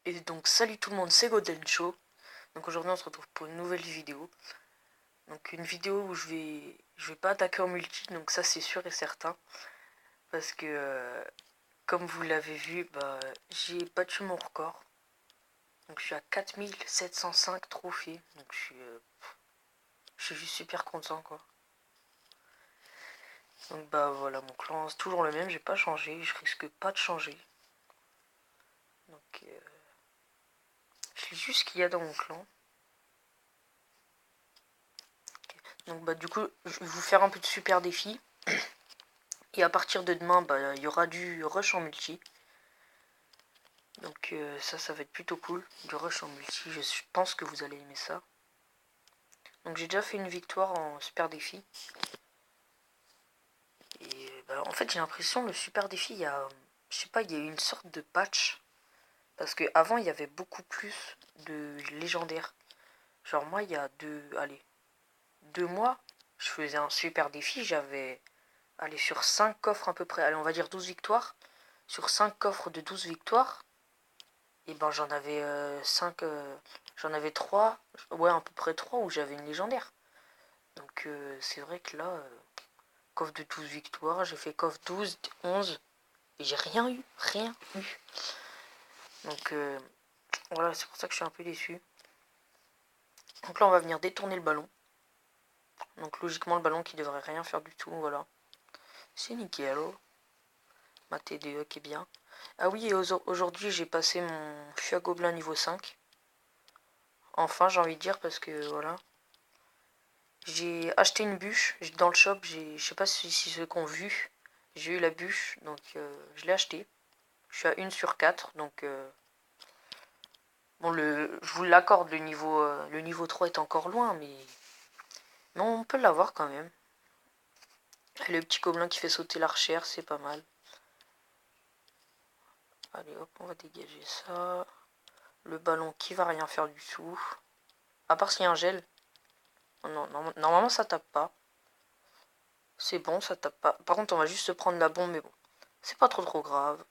Et donc salut tout le monde, c'est Golden Show. Donc aujourd'hui on se retrouve pour une nouvelle vidéo. Donc une vidéo où je vais pas attaquer en multi, donc ça c'est sûr et certain. Parce que comme vous l'avez vu, j'ai battu mon record. Donc je suis à 4705 trophées. Donc je suis juste super content quoi. Donc voilà, mon clan c'est toujours le même, j'ai pas changé, je risque pas de changer. Donc je lis juste ce qu'il y a dans mon clan. Donc du coup, je vais vous faire un peu de super défi. Et à partir de demain, il y aura du rush en multi. Donc ça va être plutôt cool. Du rush en multi, je pense que vous allez aimer ça. Donc j'ai déjà fait une victoire en super défi. Et en fait j'ai l'impression le super défi, je sais pas, il y a eu une sorte de patch. Parce que avant il y avait beaucoup plus de légendaires. Genre moi il y a deux mois, je faisais un super défi, j'avais sur 5 coffres à peu près, allez on va dire 12 victoires. Sur 5 coffres de 12 victoires, et j'en avais 5, j'en avais 3, ouais à peu près 3 où j'avais une légendaire. Donc c'est vrai que là, coffre de 12 victoires, j'ai fait coffre 12, 11, et j'ai rien eu, rien eu. Donc voilà, c'est pour ça que je suis un peu déçu. Donc là on va venir détourner le ballon. Donc logiquement le ballon qui devrait rien faire du tout, voilà. C'est nickel. Ma TDE qui est bien. Ah oui, et aujourd'hui j'ai passé mon fût à gobelin niveau 5. Enfin j'ai envie de dire parce que voilà. J'ai acheté une bûche dans le shop, je sais pas si ceux qui ont vu, j'ai eu la bûche, donc je l'ai acheté. Je suis à 1 sur 4, donc bon je vous l'accorde, le niveau 3 est encore loin, mais on peut l'avoir quand même. Et le petit gobelin qui fait sauter l'archère, c'est pas mal. Allez hop, on va dégager ça. Le ballon qui va rien faire du tout. À part s'il y a un gel. Non, normalement ça tape pas. C'est bon, ça tape pas. Par contre, on va juste se prendre la bombe, mais bon. C'est pas trop grave.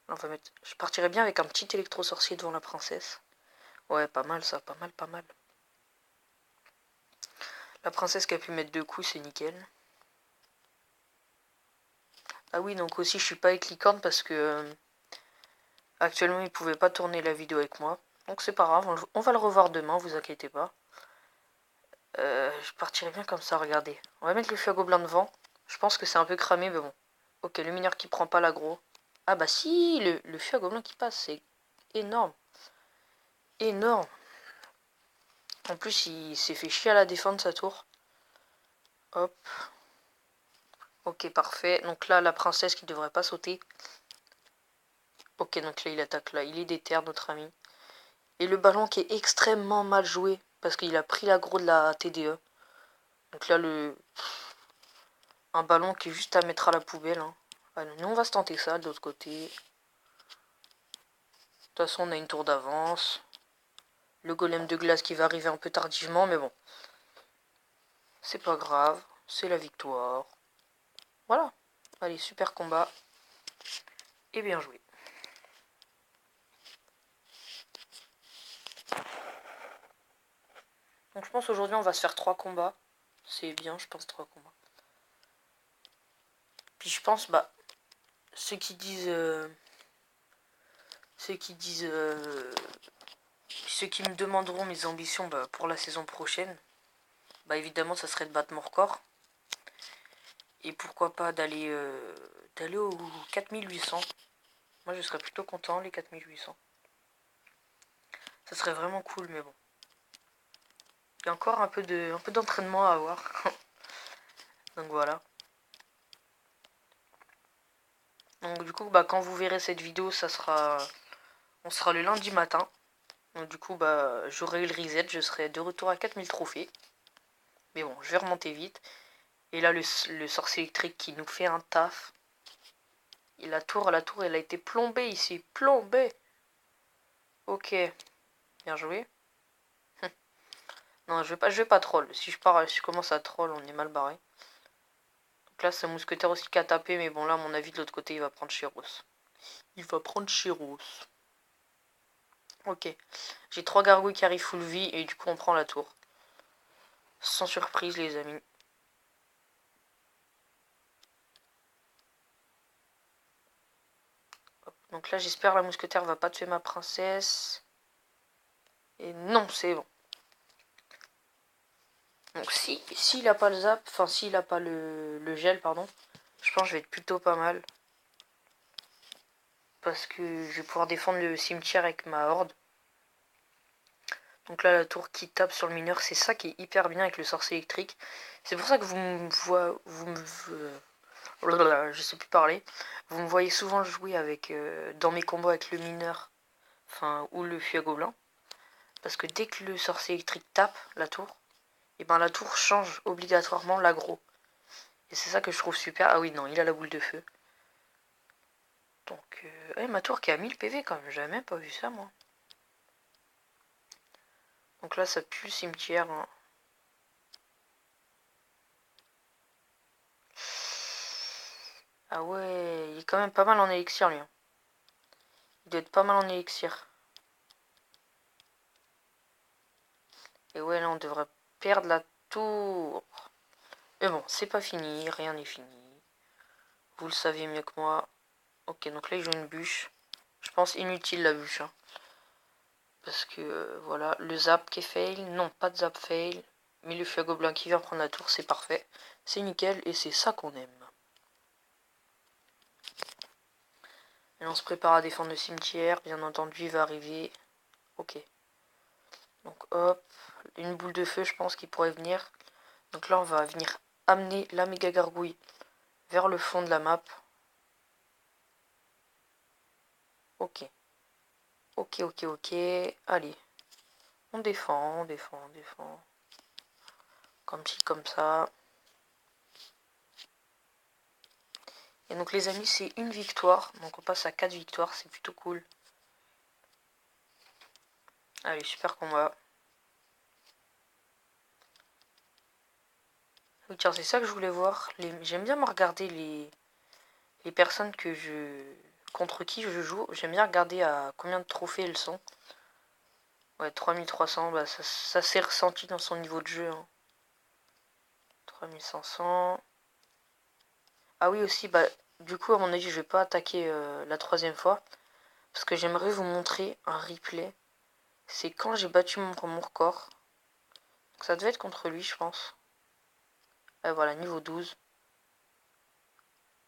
On va mettre... Je partirais bien avec un petit électro-sorcier devant la princesse. Ouais, pas mal ça, pas mal, pas mal. La princesse qui a pu mettre 2 coups, c'est nickel. Ah oui, donc aussi, je suis pas avec Licorne parce que... actuellement, il pouvait pas tourner la vidéo avec moi. Donc c'est pas grave, on va le revoir demain, vous inquiétez pas. Je partirais bien comme ça, regardez. On va mettre le feu à gobelin devant. Je pense que c'est un peu cramé, mais bon. Ok, le mineur qui prend pas l'aggro. Ah bah si, le feu à gobelin qui passe, c'est énorme. Énorme. En plus, il s'est fait chier à la défendre sa tour. Hop. Ok, parfait. Donc là, la princesse qui devrait pas sauter. Ok, donc là, il attaque là. Il est déter, notre ami. Et le ballon qui est extrêmement mal joué. Parce qu'il a pris l'aggro de la TDE. Donc là, un ballon qui est juste à mettre à la poubelle. Hein. Allez, nous, on va se tenter ça de l'autre côté. De toute façon, on a une tour d'avance. Le golem de glace qui va arriver un peu tardivement, mais bon. C'est pas grave. C'est la victoire. Voilà. Allez, super combat. Et bien joué. Donc je pense aujourd'hui on va se faire 3 combats. C'est bien, je pense 3 combats. Puis je pense, ceux qui disent... ceux qui disent... ceux qui me demanderont mes ambitions pour la saison prochaine, évidemment ça serait de battre mon record. Et pourquoi pas d'aller aux 4800. Moi je serais plutôt content, les 4800. Ça serait vraiment cool, mais bon. Il y a encore un peu d'entraînement à avoir. Donc voilà. Donc du coup, quand vous verrez cette vidéo, on sera le lundi matin. Donc du coup, j'aurai eu le reset, je serai de retour à 4000 trophées. Mais bon, je vais remonter vite. Et là, le sorcier électrique qui nous fait un taf. Et la tour, elle a été plombée ici. Plombée. Ok. Bien joué. Non, je vais pas troll. Si je commence à troll, on est mal barré. Donc là, c'est un mousquetaire aussi qui a tapé. Mais bon, là, à mon avis, de l'autre côté, il va prendre Chéros. Il va prendre Chéros. Ok. J'ai 3 gargouilles qui arrivent full vie et du coup on prend la tour. Sans surprise les amis. Hop. Donc là j'espère la mousquetaire va pas tuer ma princesse. Et non, c'est bon. Donc s'il a pas le zap, enfin s'il a pas le gel, pardon, je pense que je vais être plutôt pas mal. Parce que je vais pouvoir défendre le cimetière avec ma horde. Donc là la tour qui tape sur le mineur, c'est ça qui est hyper bien avec le sorcier électrique. C'est pour ça que je sais plus parler. Vous me voyez souvent jouer avec dans mes combos avec le mineur, enfin ou le fui à gobelin. Parce que dès que le sorcier électrique tape la tour, et ben la tour change obligatoirement l'aggro. Et c'est ça que je trouve super. Ah oui, non, il a la boule de feu. Donc, ma tour qui a 1000 PV quand même, j'avais même pas vu ça moi. Donc là, ça pue le cimetière. Hein. Ah ouais, il est quand même pas mal en élixir lui. Hein. Il doit être pas mal en élixir. Et ouais, là, on devrait perdre la tour. Mais bon, c'est pas fini, rien n'est fini. Vous le savez mieux que moi. Ok, donc là, il joue une bûche. Je pense inutile la bûche. Hein. Parce que, voilà, le zap qui est fail. Non, pas de zap fail. Mais le feu à gobelin qui vient prendre la tour, c'est parfait. C'est nickel et c'est ça qu'on aime. Et on se prépare à défendre le cimetière. Bien entendu, il va arriver. Ok. Donc hop. Une boule de feu, je pense, qu'il pourrait venir. Donc là, on va venir amener la méga gargouille vers le fond de la map. Ok. Ok, ok, ok. Allez. On défend, on défend, on défend. Comme ci, comme ça. Et donc les amis, c'est une victoire. Donc on passe à 4 victoires, c'est plutôt cool. Allez, super combat. Oui, tiens, c'est ça que je voulais voir. J'aime bien me regarder les personnes contre qui je joue. J'aime bien regarder à combien de trophées elles sont. Ouais, 3300, bah ça s'est ressenti dans son niveau de jeu. Hein. 3500. Ah oui aussi, bah du coup à mon avis je vais pas attaquer la troisième fois. Parce que j'aimerais vous montrer un replay. C'est quand j'ai battu mon record. Donc ça devait être contre lui je pense. Et voilà, niveau 12.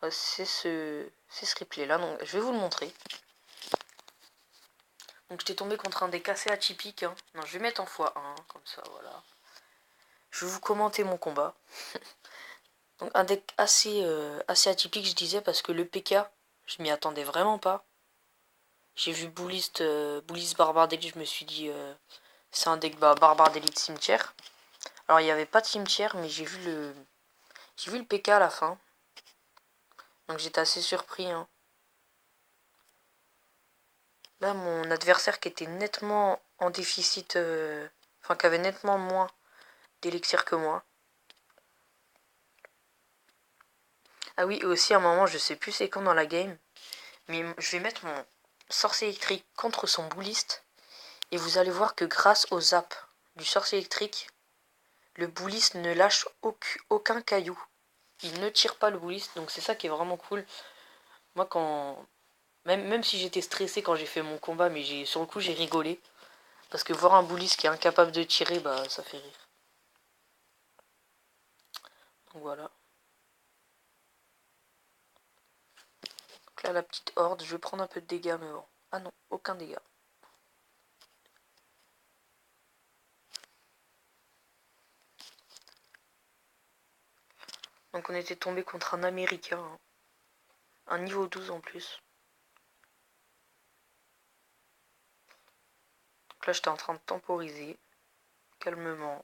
C'est ce replay là, donc je vais vous le montrer. Donc j'étais tombé contre un deck assez atypique. Hein. Non, je vais mettre en x1, comme ça, voilà. Je vais vous commenter mon combat. Donc un deck assez atypique, je disais, parce que le PK, je m'y attendais vraiment pas. J'ai vu Bouliste Barbare d'élite, je me suis dit, c'est un deck Barbare d'élite cimetière. Alors il n'y avait pas de cimetière, mais j'ai vu le PK à la fin. Donc j'étais assez surpris. Hein. Là, mon adversaire qui était nettement en déficit, enfin qui avait nettement moins d'élixir que moi. Ah oui, et aussi à un moment, je sais plus c'est quand dans la game, mais je vais mettre mon sorcier électrique contre son bouliste, et vous allez voir que grâce au zap du sorcier électrique, le bouliste ne lâche aucun caillou. Il ne tire pas le bouliste, donc c'est ça qui est vraiment cool. Moi, même si j'étais stressé quand j'ai fait mon combat, mais sur le coup, j'ai rigolé. Parce que voir un bouliste qui est incapable de tirer, bah ça fait rire. Donc voilà. Donc là, la petite horde, je vais prendre un peu de dégâts, mais bon. Ah non, aucun dégât. Donc on était tombé contre un américain. Hein. Un niveau 12 en plus. Donc là, j'étais en train de temporiser. Calmement.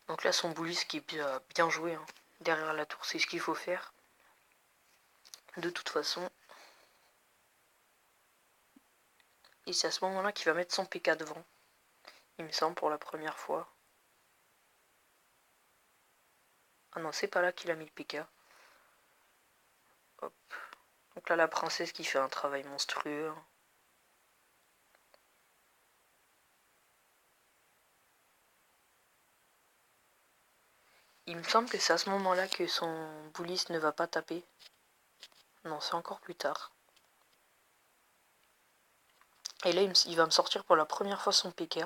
Donc là, son bully, qui est bien joué. Hein. Derrière la tour, c'est ce qu'il faut faire. De toute façon. Et c'est à ce moment-là qu'il va mettre son PK devant. Il me semble pour la première fois. Ah non, c'est pas là qu'il a mis le PK. Hop. Donc là, la princesse qui fait un travail monstrueux. Il me semble que c'est à ce moment-là que son bullis ne va pas taper. Non, c'est encore plus tard. Et là, il va me sortir pour la première fois son PK.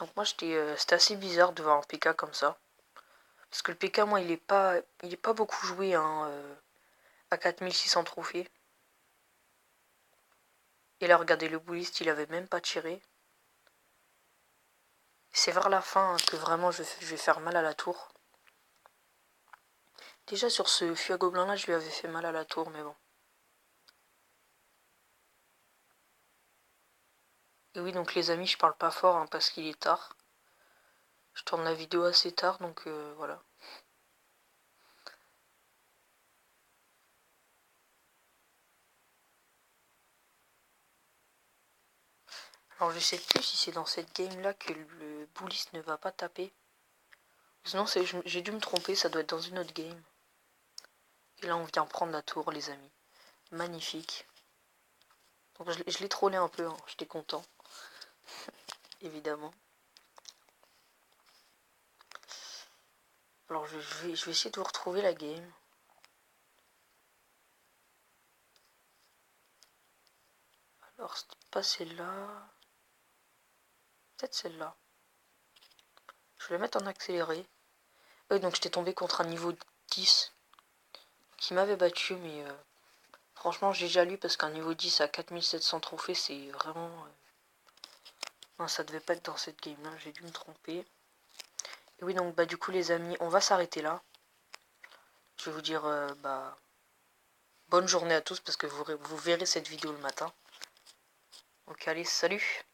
Donc moi, c'était assez bizarre de voir un PK comme ça. Parce que le PK, moi, il est pas beaucoup joué hein, à 4600 trophées. Et là, regardez, le bouliste, il avait même pas tiré. C'est vers la fin que vraiment je vais faire mal à la tour. Déjà sur ce fût à gobelin là, je lui avais fait mal à la tour, mais bon. Et oui, donc les amis, je parle pas fort hein, parce qu'il est tard. Je tourne la vidéo assez tard, donc voilà. Alors je sais plus si c'est dans cette game là que le bouliste ne va pas taper. Sinon j'ai dû me tromper, ça doit être dans une autre game. Et là on vient prendre la tour les amis. Magnifique. Donc je l'ai trollé un peu, hein. J'étais content. Évidemment. Alors je vais essayer de vous retrouver la game. Alors c'était pas celle-là. Peut-être celle-là. Je vais la mettre en accéléré. Oui, donc j'étais tombé contre un niveau 10 qui m'avait battu, mais franchement j'ai déjà lu parce qu'un niveau 10 à 4700 trophées, c'est vraiment... Non, ça devait pas être dans cette game là, j'ai dû me tromper. Et oui, donc bah du coup les amis, on va s'arrêter là. Je vais vous dire bah bonne journée à tous parce que vous verrez cette vidéo le matin. Donc allez, salut!